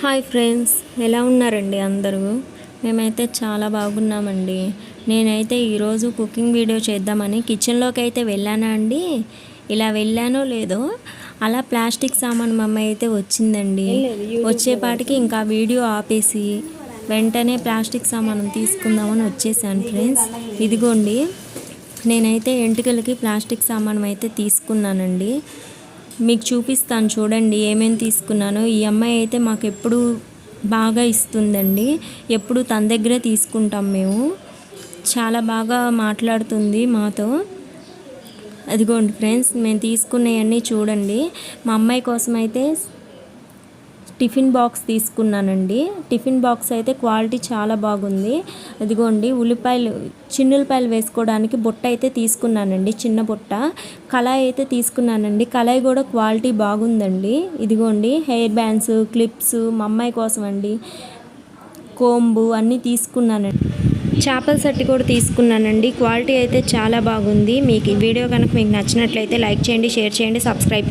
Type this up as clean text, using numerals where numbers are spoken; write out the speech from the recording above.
Hi friends, ఎలా ఉన్నారండి అందరూ? మేమైతే చాలా బాగున్నామండి. నేనైతే ఈరోజు కుకింగ్ వీడియో చేద్దామని కిచెన్లోకి అయితే వెళ్ళానా అండి. ఇలా వెళ్ళానో లేదో అలా ప్లాస్టిక్ సామాన్ మా అమ్మ అయితే వచ్చిందండి. వచ్చేపాటికి ఇంకా వీడియో ఆపేసి వెంటనే ప్లాస్టిక్ సామాను తీసుకుందామని వచ్చేసాను ఫ్రెండ్స్. ఇదిగోండి, నేనైతే ఎంటికలకి ప్లాస్టిక్ సామాను అయితే తీసుకున్నానండి. మీకు చూపిస్తాను చూడండి ఏమేమి తీసుకున్నానో. ఈ అమ్మాయి అయితే మాకు ఎప్పుడు బాగా ఇస్తుందండి, ఎప్పుడు తన దగ్గరే తీసుకుంటాం మేము. చాలా బాగా మాట్లాడుతుంది మాతో. అదిగోండి ఫ్రెండ్స్, మేము తీసుకున్నవన్నీ చూడండి. మా అమ్మాయి కోసం అయితే టిఫిన్ బాక్స్ తీసుకున్నానండి. టిఫిన్ బాక్స్ అయితే క్వాలిటీ చాలా బాగుంది. అదిగోండి, చిన్నులపాయలు వేసుకోవడానికి బుట్ట అయితే తీసుకున్నానండి, చిన్న బుట్ట. కళాయి అయితే తీసుకున్నానండి, కళాయి కూడా క్వాలిటీ బాగుందండి. ఇదిగోండి, హెయిర్ బ్యాండ్స్, క్లిప్స్ మా అమ్మాయి కోసం అండి, కోంబు అన్నీ తీసుకున్నానండి. చేపల సెట్ కూడా తీసుకున్నానండి. క్వాలిటీ అయితే చాలా బాగుంది. మీకు ఈ వీడియో కనుక మీకు నచ్చినట్లయితే లైక్ చేయండి, షేర్ చేయండి, సబ్స్క్రైబ్